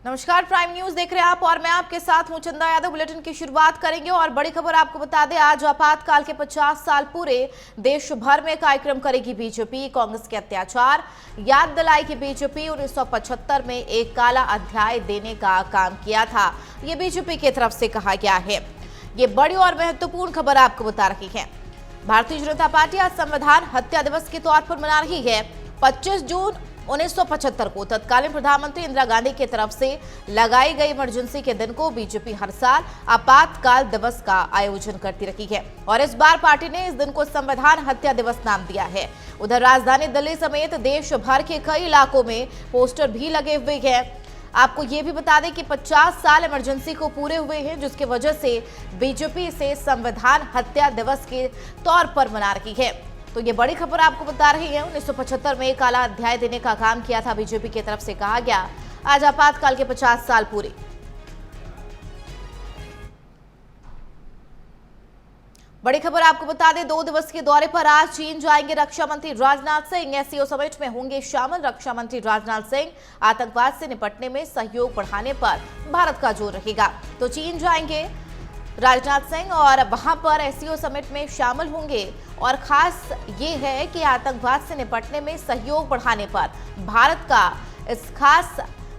नमस्कार, prime news देख रहे हैं आप और मैं आपके साथ हूं चंदा यादव। बुलेटिन की शुरुआत करेंगे और बड़ी खबर आपको बता दें, आज आपातकाल के 50 साल पूरे देश भर में कार्यक्रम करेगी बीजेपी। कांग्रेस के अत्याचार याद दिलाएगी बीजेपी। 1975 में एक काला अध्याय देने का काम किया था, ये बीजेपी की तरफ से कहा गया है। ये बड़ी और महत्वपूर्ण खबर आपको बता रही है। भारतीय जनता पार्टी आज संविधान हत्या दिवस के तौर पर मना रही है। 25 जून 1975 को तत्कालीन प्रधानमंत्री इंदिरा गांधी की तरफ से लगाई गई इमरजेंसी के दिन को बीजेपी हर साल आपातकाल दिवस का आयोजन करती रही है और इस बार पार्टी ने इस दिन को संविधान हत्या दिवस नाम दिया है। उधर राजधानी दिल्ली समेत देश भर के कई इलाकों में पोस्टर भी लगे हुए हैं। आपको ये भी बता दें कि 50 साल इमरजेंसी को पूरे हुए हैं, जिसकी वजह से बीजेपी इसे संविधान हत्या दिवस के तौर पर मना रही है। तो ये बड़ी खबर आपको बता रही है। 1975 में एक काला अध्याय देने का काम किया था बीजेपी की तरफ से, कहा गया आज आपातकाल के 50 साल पूरे। बड़ी खबर आपको बता दें, 2 दिवस के दौरे पर आज चीन जाएंगे रक्षा मंत्री राजनाथ सिंह। एससीओ समिट में होंगे शामिल रक्षा मंत्री राजनाथ सिंह। आतंकवाद से निपटने में सहयोग बढ़ाने पर भारत का जोर रहेगा। तो चीन जाएंगे राजनाथ सिंह और वहां पर एससीओ समिट में शामिल होंगे और खास ये है कि आतंकवाद से निपटने में सहयोग बढ़ाने पर भारत का इस खास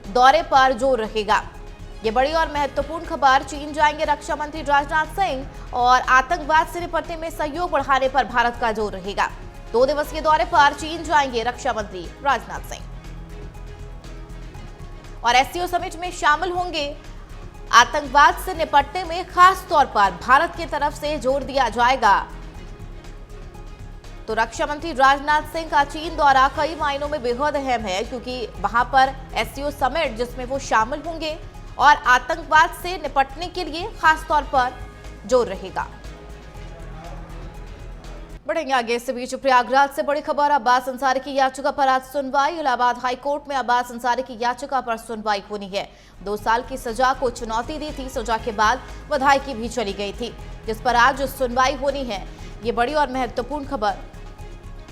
दौरे पर जोर रहेगा। ये बड़ी और महत्वपूर्ण खबर, चीन जाएंगे रक्षा मंत्री राजनाथ सिंह और आतंकवाद से निपटने में सहयोग बढ़ाने पर भारत का जोर रहेगा। 2 दिवस के दौरे पर चीन जाएंगे रक्षा मंत्री राजनाथ सिंह और एससीओ समिट में शामिल होंगे। आतंकवाद से निपटने में खास तौर पर भारत की तरफ से जोर दिया जाएगा। तो रक्षा मंत्री राजनाथ सिंह का चीन दौरा कई मायनों में बेहद अहम है, क्योंकि वहां पर एससीओ समिट जिसमें वो शामिल होंगे और आतंकवाद से निपटने के लिए खास तौर पर जोर रहेगा। बढ़ेंगे आगे। इस बीच प्रयागराज से बड़ी खबर, अब्बास अंसारी की याचिका पर आज सुनवाई। इलाहाबाद हाई कोर्ट में अब्बास अंसारी की याचिका पर सुनवाई होनी है। 2 साल की सजा को चुनौती दी थी, सजा के बाद विधायकी भी चली गई थी, जिस पर आज सुनवाई होनी है। ये बड़ी और महत्वपूर्ण खबर,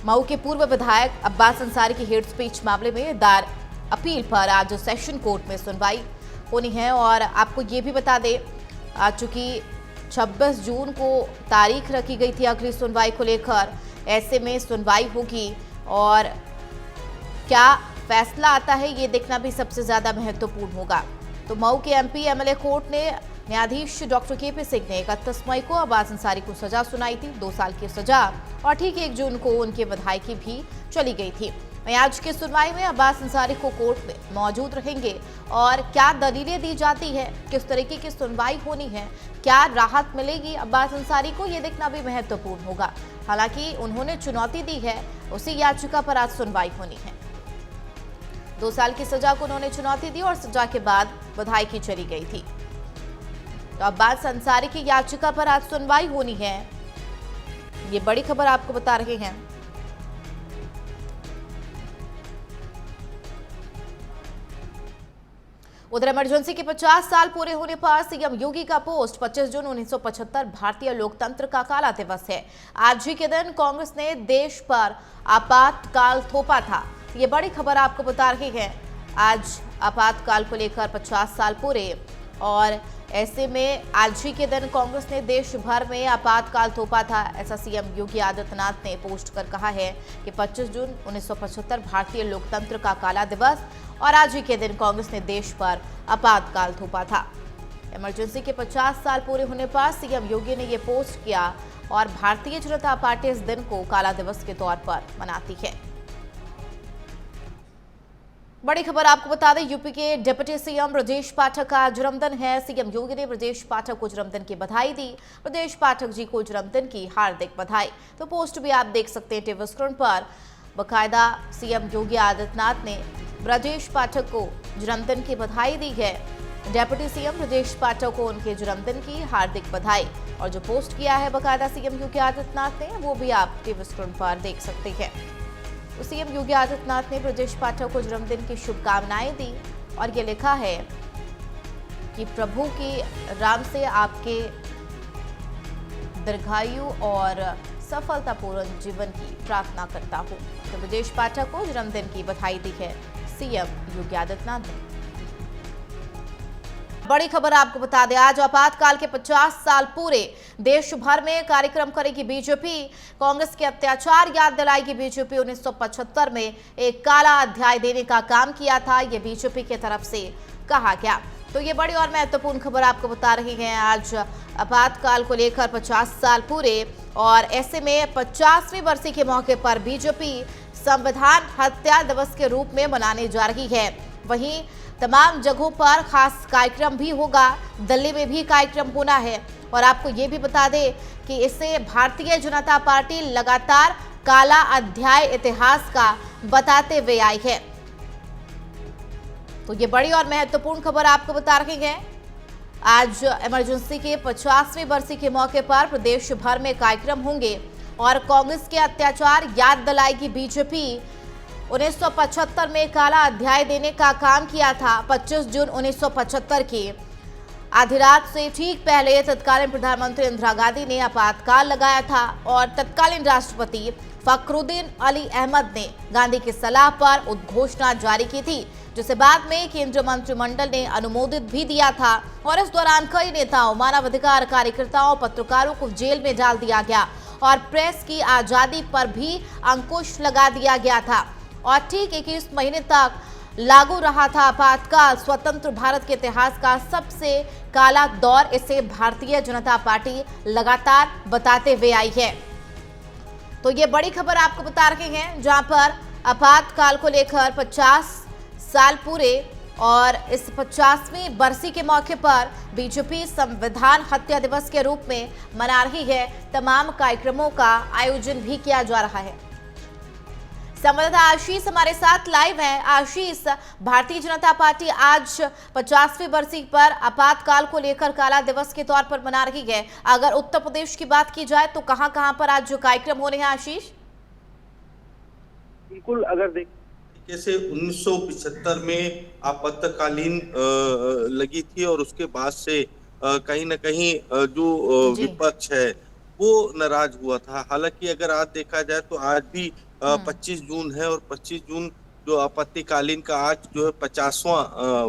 मऊ के पूर्व विधायक अब्बास अंसारी की हेट स्पीच मामले में दायर अपील पर आज सेशन कोर्ट में सुनवाई होनी है। और आपको ये भी बता दें, चूंकि 26 जून को तारीख रखी गई थी अगली सुनवाई को लेकर, ऐसे में सुनवाई होगी और क्या फैसला आता है ये देखना भी सबसे ज्यादा महत्वपूर्ण होगा। तो मऊ के एमपी एमएलए कोर्ट ने न्यायाधीश डॉक्टर केपी सिंह ने 31 मई को अब्बास अंसारी को सजा सुनाई थी, 2 साल की सजा, और ठीक 1 जून को उनकी विधायकी भी चली गई थी। आज की सुनवाई में अब्बास अंसारी को कोर्ट में मौजूद रहेंगे और क्या दलीलें दी जाती है, किस तरीके की सुनवाई होनी है, क्या राहत मिलेगी अब्बास अंसारी को, ये देखना भी महत्वपूर्ण होगा। हालांकि उन्होंने चुनौती दी है, उसी याचिका पर आज सुनवाई होनी है। 2 साल की सजा को उन्होंने चुनौती दी और सजा के बाद विधायकी चली गई थी। तो अब्बास अंसारी की याचिका पर आज सुनवाई होनी है। ये बड़ी खबर आपको बता रहे हैं। उधर इमरजेंसी के 50 साल पूरे होने पर सीएम योगी का पोस्ट, 25 जून 1975 भारतीय लोकतंत्र का काला दिवस है। आज ही के दिन कांग्रेस ने देश पर आपातकाल थोपा था। ये बड़ी खबर आपको बता रही है। आज आपातकाल को लेकर 50 साल पूरे और ऐसे में आज ही के दिन कांग्रेस ने देश भर में आपातकाल थोपा था। ऐसा सीएम योगी आदित्यनाथ ने पोस्ट कर कहा है कि 25 जून 1975 भारतीय लोकतंत्र का काला दिवस और आज ही के दिन कांग्रेस ने देश पर आपातकाल थोपा था। इमरजेंसी के 50 साल पूरे होने पर सीएम योगी ने यह पोस्ट किया और भारतीय जनता पार्टी इस दिन को काला दिवस के तौर पर मनाती है। बड़ी खबर आपको बता दें, यूपी के डिप्टी सीएम ब्रजेश पाठक का जन्मदिन है। सीएम योगी ने ब्रजेश पाठक को जन्मदिन की बधाई दी। ब्रजेश पाठक जी को जन्मदिन की हार्दिक बधाई। तो पोस्ट भी आप देख सकते हैं टीवी स्क्रीन पर। बाकायदा सीएम योगी आदित्यनाथ ने ब्रजेश पाठक को जन्मदिन की बधाई दी है। डिप्टी सीएम ब्रजेश पाठक को उनके जन्मदिन की हार्दिक बधाई। और जो पोस्ट किया है बाकायदा सीएम योगी आदित्यनाथ ने, वो भी आप टीवी स्क्रीन पर देख सकते हैं। सीएम योगी आदित्यनाथ ने ब्रजेश पाठक को जन्मदिन की शुभकामनाएं दी और ये लिखा है कि प्रभु की राम से आपके दीर्घायु और सफलतापूर्ण जीवन की प्रार्थना करता हूं। तो ब्रजेश पाठक को जन्मदिन की बधाई दी है सीएम योगी आदित्यनाथ ने। बड़ी खबर आपको बता दें, आज आपातकाल के 50 साल पूरे, देश भर में कार्यक्रम करेगी बीजेपी। कांग्रेस के अत्याचार याद दिलाएगी बीजेपी। 1975 में एक काला अध्याय देने का काम किया था, ये बीजेपी की तरफ से कहा गया। तो ये बड़ी और महत्वपूर्ण खबर आपको बता रही हैं। आज आपातकाल को लेकर 50 साल पूरे और ऐसे में 50वीं बरसी के मौके पर बीजेपी संविधान हत्या दिवस के रूप में मनाने जा रही है। वहीं तमाम जगहों पर खास कार्यक्रम भी होगा, दिल्ली में भी कार्यक्रम होना है। और आपको ये भी बता दें कि इससे भारतीय जनता पार्टी लगातार काला अध्याय इतिहास का बताते हुए आई है। तो ये बड़ी और महत्वपूर्ण खबर आपको बता रहे हैं। आज इमरजेंसी के 50वीं बरसी के मौके पर प्रदेश भर में कार्यक्रम होंगे और कांग्रेस के अत्याचार याद दिलाएगी बीजेपी। 1975 में काला अध्याय देने का काम किया था। 25 जून 1975 की आधी रात से ठीक पहले तत्कालीन प्रधानमंत्री इंदिरा गांधी ने आपातकाल लगाया था और तत्कालीन राष्ट्रपति फखरुद्दीन अली अहमद ने गांधी की सलाह पर उद्घोषणा जारी की थी, जिसे बाद में केंद्रीय मंत्रिमंडल ने अनुमोदित भी दिया था। और इस दौरान कई नेताओं, मानवाधिकार कार्यकर्ताओं, पत्रकारों को जेल में डाल दिया गया और प्रेस की आजादी पर भी अंकुश लगा दिया गया था। और ठीक 21 महीने तक लागू रहा था आपातकाल। स्वतंत्र भारत के इतिहास का सबसे काला दौर, इसे भारतीय जनता पार्टी लगातार बताते हुए आई है। तो ये बड़ी खबर आपको बता रहे हैं, जहां पर आपातकाल को लेकर 50 साल पूरे और इस 50वीं बरसी के मौके पर बीजेपी संविधान हत्या दिवस के रूप में मना रही है। तमाम कार्यक्रमों का आयोजन भी किया जा रहा है। संवाददाता आशीष हमारे साथ लाइव है। आशीष, भारतीय जनता पार्टी आज 50वीं बरसी पर आपातकाल को लेकर काला दिवस के तौर पर मना रही है। अगर उत्तर प्रदेश की बात की जाए तो कहां पर आज जो कार्यक्रम हो रहे हैं आशीष? बिल्कुल, अगर जैसे 1975 में आपातकालीन लगी थी और उसके बाद से कहीं ना कहीं जो विपक्ष है वो नाराज हुआ था। हालांकि अगर आज देखा जाए तो आज भी 25 जून है और 25 जून जो आपत्तिकालीन का आज जो है 50वां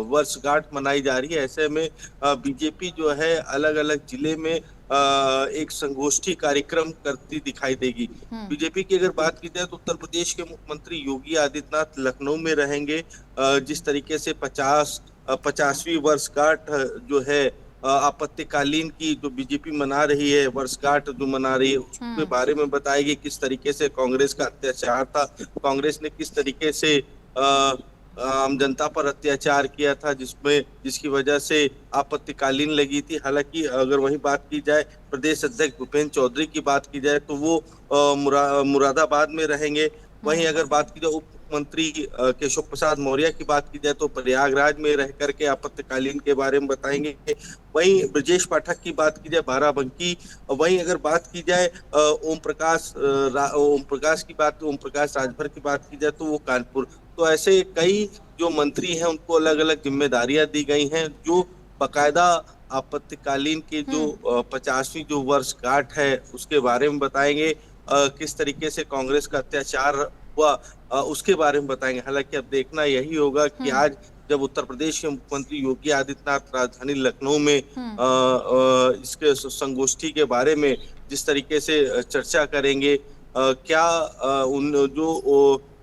वर्षगांठ मनाई जा रही है। ऐसे में बीजेपी जो है अलग अलग जिले में एक संगोष्ठी कार्यक्रम करती दिखाई देगी। बीजेपी की अगर बात की जाए तो उत्तर प्रदेश के मुख्यमंत्री योगी आदित्यनाथ लखनऊ में रहेंगे। जिस तरीके से 50वीं वर्षगांठ जो है आपत्तिकालीन की जो बीजेपी मना रही है, वर्षगांठ जो मना रही है, उसके बारे में बताएगी किस तरीके से कांग्रेस का अत्याचार था, कांग्रेस ने किस तरीके से आम जनता पर अत्याचार किया था, जिसकी वजह से आपत्तिकालीन लगी थी। हालांकि अगर वही बात की जाए प्रदेश अध्यक्ष भूपेंद्र चौधरी की बात की जाए तो वो मुरादाबाद में रहेंगे। वहीं अगर बात की जाए उप मुख्यमंत्री केशव प्रसाद मौर्य की बात की जाए तो प्रयागराज में रह करके आपत्तिकालीन के बारे में बताएंगे। वहीं ब्रजेश पाठक की बात की जाए बाराबंकी। वहीं अगर बात की जाए ओम प्रकाश राजभर की बात की जाए तो वो कानपुर। तो ऐसे कई जो मंत्री हैं उनको अलग अलग जिम्मेदारियां दी गई हैं, जो बकायदा आपत्तिकालीन के जो 50वीं जो वर्षगांठ है उसके बारे में बताएंगे। किस तरीके से कांग्रेस का अत्याचार हुआ उसके बारे में बताएंगे। हालांकि अब देखना यही होगा कि आज जब उत्तर प्रदेश के मुख्यमंत्री योगी आदित्यनाथ राजधानी लखनऊ में इसके संगोष्ठी के बारे में जिस तरीके से चर्चा करेंगे, क्या उन जो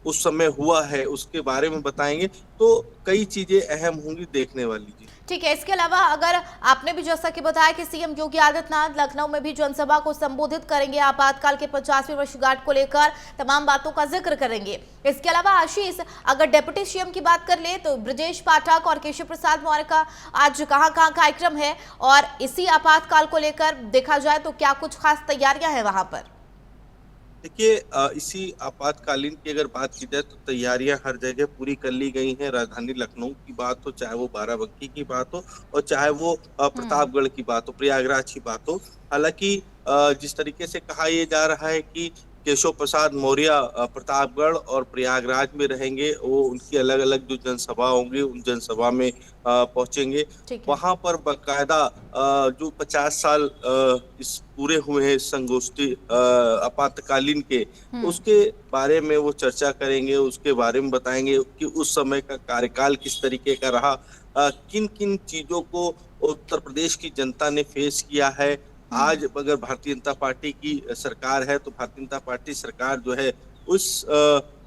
उस समय हुआ है उसके बारे में बताएंगे, तो कई चीजें अहम होंगी देखने वाली। ठीक है, इसके अलावा अगर आपने भी जैसा कि बताया कि सीएम योगी आदित्यनाथ लखनऊ में भी जनसभा को संबोधित करेंगे, आपातकाल के 50वीं वर्षगांठ को लेकर तमाम बातों का जिक्र करेंगे। इसके अलावा आशीष, अगर डिप्टी सीएम की बात कर ले तो ब्रजेश पाठक और केशव प्रसाद मौर्य का आज कहां कार्यक्रम है, और इसी आपातकाल को लेकर देखा जाए तो क्या कुछ खास तैयारियां हैं वहां पर? देखिए, इसी आपातकालीन की अगर बात की जाए तो तैयारियां हर जगह पूरी कर ली गई हैं। राजधानी लखनऊ की बात हो, चाहे वो बाराबंकी की बात हो और चाहे वो प्रतापगढ़ की बात हो, प्रयागराज की बात हो। हालांकि जिस तरीके से कहा यह जा रहा है कि केशव प्रसाद मौर्य प्रतापगढ़ और प्रयागराज में रहेंगे, वो उनकी अलग अलग जो जनसभा होंगी उन जनसभा में पहुंचेंगे। वहां पर बकायदा जो 50 साल इस पूरे हुए हैं संगोष्ठी आपातकालीन के, उसके बारे में वो चर्चा करेंगे, उसके बारे में बताएंगे कि उस समय का कार्यकाल किस तरीके का रहा। किन किन चीजों को उत्तर प्रदेश की जनता ने फेस किया है। आज अगर भारतीय जनता पार्टी की सरकार है तो भारतीय जनता पार्टी सरकार जो है उस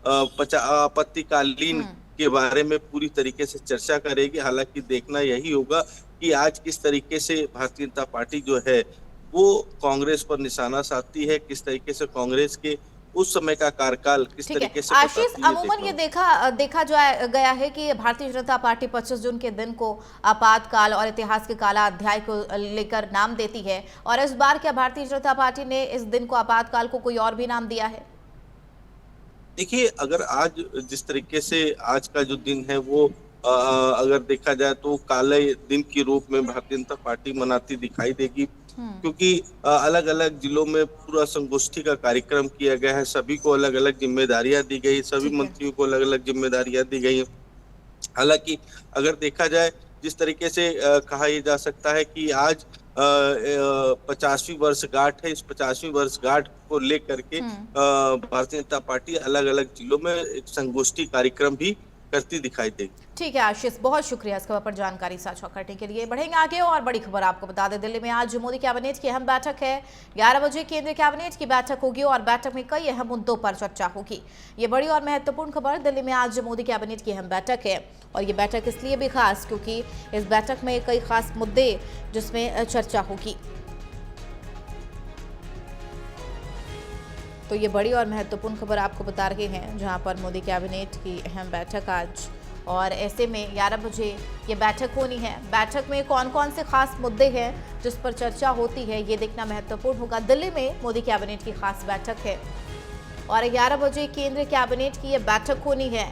आपत्तिकालीन के बारे में पूरी तरीके से चर्चा करेगी। हालांकि देखना यही होगा कि आज किस तरीके से भारतीय जनता पार्टी जो है वो कांग्रेस पर निशाना साधती है, किस तरीके से कांग्रेस के उस समय का कार्यकाल किस ठीक है तरीके से आशीष, बताती है। अमूमन ये देखा गया है कि भारतीय जनता पार्टी 25 जून के दिन को आपातकाल और इतिहास के काला अध्याय को लेकर नाम देती है, और इस बार क्या भारतीय जनता पार्टी ने इस दिन को आपातकाल को कोई और भी नाम दिया है? देखिए, अगर आज जिस तरीके से आज का जो दिन है वो अगर देखा जाए तो काले दिन के रूप में भारतीय जनता पार्टी मनाती दिखाई देगी, क्योंकि अलग अलग जिलों में पूरा संगोष्ठी का कार्यक्रम किया गया है। सभी को अलग अलग जिम्मेदारियां दी गई, सभी मंत्रियों को अलग अलग जिम्मेदारियां दी गई। हालांकि अगर देखा जाए जिस तरीके से कहा यह जा सकता है कि आज 50वीं वर्षगांठ है, इस 50वीं वर्षगांठ को लेकर के भारतीय जनता पार्टी अलग अलग जिलों में एक संगोष्ठी कार्यक्रम भी करती दिखाई देगी। ठीक है आशीष, बहुत शुक्रिया इस खबर पर जानकारी साझा करने के लिए। बढ़ेंगे आगे और बड़ी खबर आपको बता दें, दिल्ली में आज मोदी कैबिनेट की अहम बैठक है। 11 बजे केंद्रीय कैबिनेट की बैठक होगी और बैठक में कई अहम मुद्दों पर चर्चा होगी। ये बड़ी और महत्वपूर्ण खबर, दिल्ली में आज मोदी कैबिनेट की अहम बैठक है और ये बैठक इसलिए भी खास क्योंकि इस बैठक में कई खास मुद्दे जिसमें चर्चा होगी। तो ये बड़ी और महत्वपूर्ण खबर आपको बता रहे हैं, जहां पर मोदी कैबिनेट की अहम बैठक आज, और ऐसे में 11 बजे ये बैठक होनी है। बैठक में कौन कौन से खास मुद्दे हैं जिस पर चर्चा होती है ये देखना महत्वपूर्ण होगा। दिल्ली में मोदी कैबिनेट की खास बैठक है और 11 बजे केंद्रीय कैबिनेट की ये बैठक होनी है।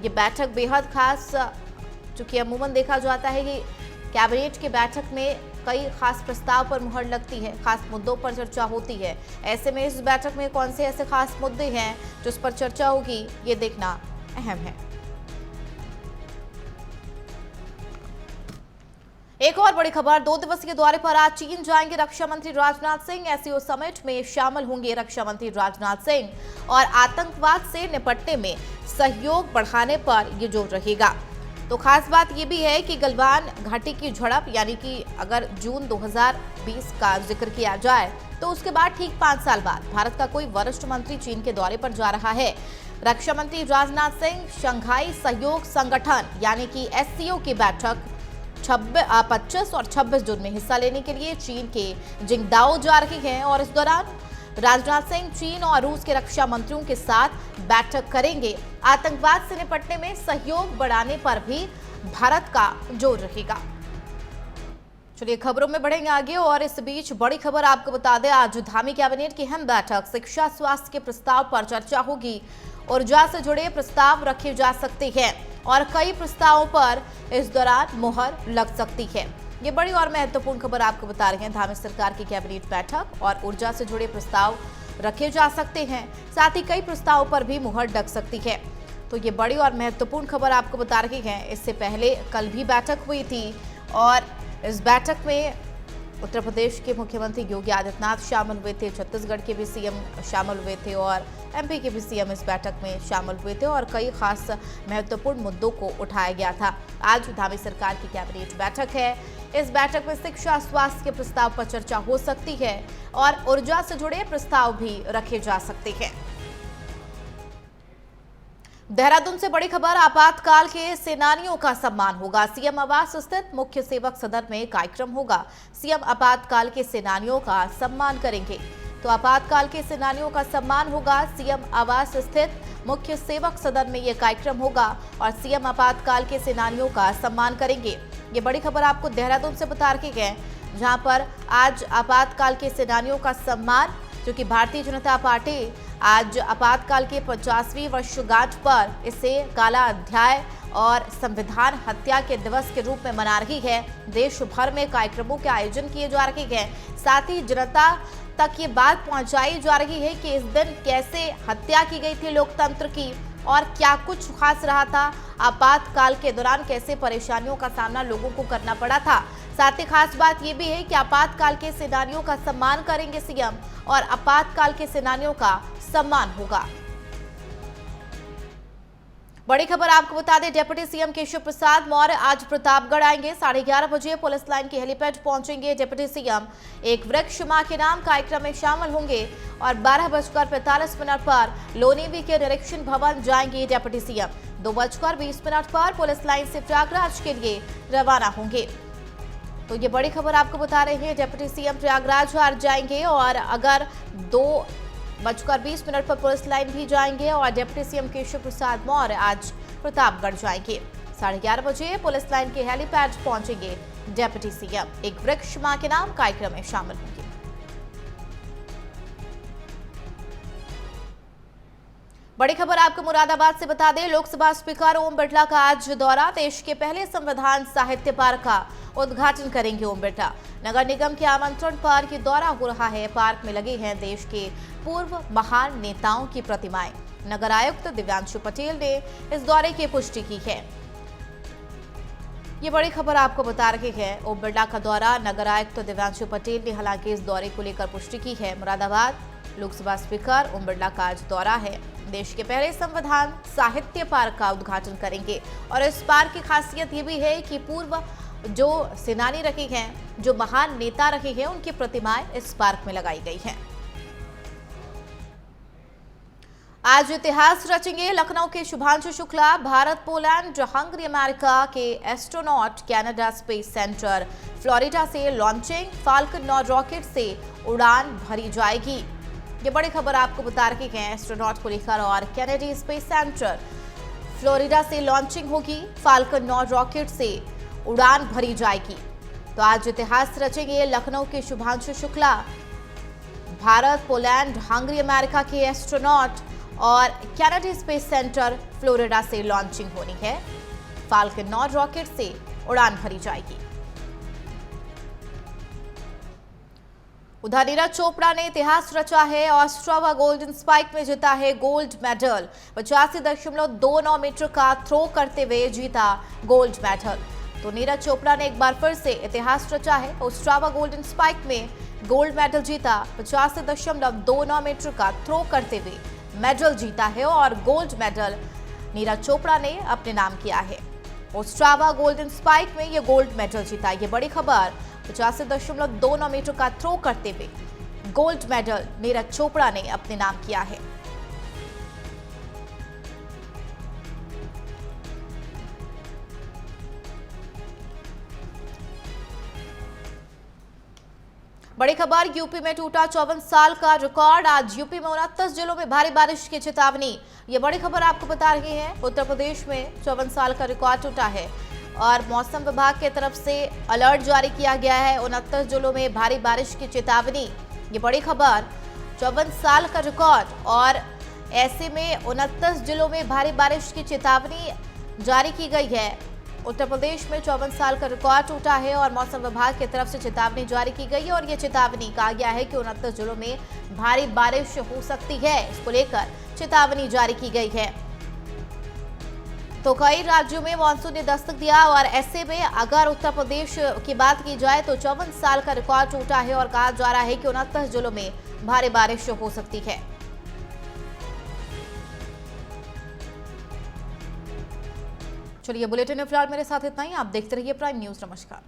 ये बैठक बेहद खास, चूंकि अमूमन देखा जाता है कि कैबिनेट की बैठक में कई खास प्रस्ताव पर मुहर लगती है, खास मुद्दों पर चर्चा होती है। ऐसे में इस बैठक में कौन से ऐसे खास मुद्दे हैं जिस पर चर्चा होगी ये देखना अहम है। एक और बड़ी खबर, 2 दिवसीय दौरे पर आज चीन जाएंगे रक्षा मंत्री राजनाथ सिंह। एससीओ समिट में शामिल होंगे रक्षा मंत्री राजनाथ सिंह और आतंकवाद से निपटने में सहयोग बढ़ाने पर ये जोर रहेगा। तो खास बात ये भी है कि गलवान घाटी की झड़प, यानी कि अगर जून 2020 का जिक्र किया जाए तो उसके बाद ठीक 5 साल बाद भारत का कोई वरिष्ठ मंत्री चीन के दौरे पर जा रहा है। रक्षा मंत्री राजनाथ सिंह शंघाई सहयोग संगठन यानी कि एससीओ की बैठक 25 और 26 जून में हिस्सा लेने के लिए चीन के जिंगदाओ जा रही हैं और इस दौरान राजनाथ सिंह चीन और रूस के रक्षा मंत्रियों के साथ बैठक करेंगे। आतंकवाद से निपटने में सहयोग बढ़ाने पर भी भारत का जोर रहेगा। चलिए खबरों में बढ़ेंगे आगे और इस बीच बड़ी खबर आपको बता दें, आज धामी कैबिनेट की अहम बैठक, शिक्षा स्वास्थ्य के प्रस्ताव पर चर्चा होगी। ऊर्जा से जुड़े प्रस्ताव रखे जा सकते हैं और कई प्रस्तावों पर इस दौरान मुहर लग सकती है। ये बड़ी और महत्वपूर्ण खबर आपको बता रहे हैं, धामी सरकार की कैबिनेट बैठक और ऊर्जा से जुड़े प्रस्ताव रखे जा सकते हैं, साथ ही कई प्रस्तावों पर भी मुहर लग सकती है। तो ये बड़ी और महत्वपूर्ण खबर आपको बता रही हैं। इससे पहले कल भी बैठक हुई थी और इस बैठक में उत्तर प्रदेश के मुख्यमंत्री योगी आदित्यनाथ शामिल हुए थे, छत्तीसगढ़ के भी सीएम शामिल हुए थे और एमपी के भी सीएम इस बैठक में शामिल हुए थे और कई खास महत्वपूर्ण मुद्दों को उठाया गया था। आज धामी सरकार की कैबिनेट बैठक है। इस बैठक में शिक्षा स्वास्थ्य के प्रस्ताव पर चर्चा हो सकती है और ऊर्जा से जुड़े प्रस्ताव भी रखे जा सकते हैं। देहरादून से बड़ी खबर, आपातकाल के सेनानियों का सम्मान होगा। सीएम आवास स्थित मुख्य सेवक सदन में कार्यक्रम होगा। सीएम आपातकाल के सेनानियों का सम्मान करेंगे। तो आपातकाल के सेनानियों का सम्मान होगा। सीएम आवास स्थित मुख्य सेवक सदन में यह कार्यक्रम होगा और सीएम आपातकाल के सेनानियों का सम्मान करेंगे। ये बड़ी खबर आपको देहरादून से बता रखे गए, जहां पर आज आपातकाल के सेनानियों का सम्मान, जो कि भारतीय जनता पार्टी आज आपातकाल के 50वीं वर्षगांठ पर इसे काला अध्याय और संविधान हत्या के दिवस के रूप में मना रही है। देश भर में कार्यक्रमों के आयोजन किए जा रहे हैं, साथ ही जनता तक ये बात पहुंचाई जा रही है कि इस दिन कैसे हत्या की गई थी लोकतंत्र की और क्या कुछ खास रहा था, आपातकाल के दौरान कैसे परेशानियों का सामना लोगों को करना पड़ा था। साथ ही खास बात यह भी है कि आपातकाल के सेनानियों का सम्मान करेंगे सीएम और आपातकाल के सेनानियों का सम्मान होगा। बड़ी खबर आपको बता दें, डिप्टी सीएम केशव प्रसाद मौर्य आज प्रतापगढ़ आएंगे। 11:30 बजे पुलिस लाइन के हेलीपैड पहुंचेंगे डिप्टी सीएम। एक वृक्ष मां के नाम कार्यक्रम में शामिल होंगे और 12:45 पर लोनीवी के निरीक्षण भवन जाएंगे डिप्टी सीएम। 2:20 पर पुलिस लाइन से प्रयागराज के लिए रवाना होंगे। तो ये बड़ी खबर आपको बता रहे हैं, डिप्टी सीएम प्रयागराज आज जाएंगे और अगर 2:20 पर पुलिस लाइन भी जाएंगे और डिप्टी सीएम केशव प्रसाद मौर्य आज प्रतापगढ़ जाएंगे। 11:30 बजे पुलिस लाइन के हेलीपैड पहुंचेंगे डिप्टी सीएम। एक वृक्ष मां के नाम कार्यक्रम में शामिल होंगे। बड़ी खबर आपको मुरादाबाद से बता दें, लोकसभा स्पीकर ओम बिरला का आज दौरा। देश के पहले संविधान साहित्य पार्क का उद्घाटन करेंगे ओम बिरला। नगर निगम के आमंत्रण पर यह दौरा हो रहा है। पार्क में लगे हैं देश के पूर्व महान नेताओं की प्रतिमाएं। नगर आयुक्त दिव्यांशु पटेल ने इस दौरे की पुष्टि की है। ये बड़ी खबर आपको बता रहे हैं, ओम बिरला का दौरा। नगर आयुक्त दिव्यांशु पटेल ने हालांकि इस दौरे को लेकर पुष्टि की है। मुरादाबाद लोकसभा स्पीकर ओम बिरला का आज दौरा है। देश के पहले संविधान साहित्य पार्क का उद्घाटन करेंगे और इस पार्क की खासियत ये भी है कि पूर्व जो सेनानी रहे हैं, जो महान नेता रहे हैं, उनकी प्रतिमाएं इस पार्क में लगाई गई हैं। आज इतिहास रचेंगे लखनऊ के Shubhanshu Shukla. Bharat, Poland, Hungary, America के astronaut Kennedy space centre Florida से लॉन्चिंग। फाल्कन 9 रॉकेट से उड़ान भरी जाएगी। ये बड़ी खबर आपको बता रहे हैं, एस्ट्रोनॉट को लेकर और कनाडा स्पेस सेंटर फ्लोरिडा से लॉन्चिंग होगी। फाल्कन 9 रॉकेट से उड़ान भरी जाएगी। तो आज इतिहास रचेंगे लखनऊ के Shubhanshu Shukla. Bharat, Poland, Hungary, America के एस्ट्रोनॉट और कनाडा स्पेस सेंटर फ्लोरिडा से लॉन्चिंग होनी है। फाल्कन 9 रॉकेट से उड़ान भरी जाएगी। उधर नीरज चोपड़ा ने इतिहास रचा है। ऑस्ट्रेवा गोल्डन स्पाइक में जीता है गोल्ड मेडल। 85.29 मीटर का थ्रो करते हुए जीता गोल्ड मेडल। तो नीरज चोपड़ा ने एक बार फिर से इतिहास रचा है। ऑस्ट्रेवा गोल्डन स्पाइक में गोल्ड मेडल जीता। 85.29 मीटर का थ्रो करते हुए मेडल जीता है और गोल्ड मेडल नीरज चोपड़ा ने अपने नाम किया है। ऑस्ट्रेवा गोल्डन स्पाइक में ये गोल्ड मेडल जीता। ये बड़ी खबर, 85.29 मीटर का थ्रो करते हुए गोल्ड मेडल नीरज चोपड़ा ने अपने नाम किया है। बड़ी खबर, यूपी में टूटा 54 साल का रिकॉर्ड। आज यूपी में 29 जिलों में भारी बारिश की चेतावनी। ये बड़ी खबर आपको बता रहे हैं, उत्तर प्रदेश में 54 साल का रिकॉर्ड टूटा है और मौसम विभाग की तरफ से अलर्ट जारी किया गया है। 29 जिलों में भारी बारिश की चेतावनी। ये बड़ी खबर, 54 साल का रिकॉर्ड और ऐसे में 29 जिलों में भारी बारिश की चेतावनी जारी की गई है। उत्तर प्रदेश में 54 साल का रिकॉर्ड टूटा है और मौसम विभाग की तरफ से चेतावनी जारी की गई है और ये चेतावनी कहा गया है कि 29 जिलों में भारी बारिश हो सकती है। इसको लेकर चेतावनी जारी की गई है। तो कई राज्यों में मानसून ने दस्तक दिया और ऐसे में अगर उत्तर प्रदेश की बात की जाए तो 54 साल का रिकॉर्ड टूटा है और कहा जा रहा है कि 29 जिलों में भारी बारिश हो सकती है। चलिए, बुलेटिन में फिलहाल मेरे साथ इतना ही। आप देखते रहिए प्राइम न्यूज। नमस्कार।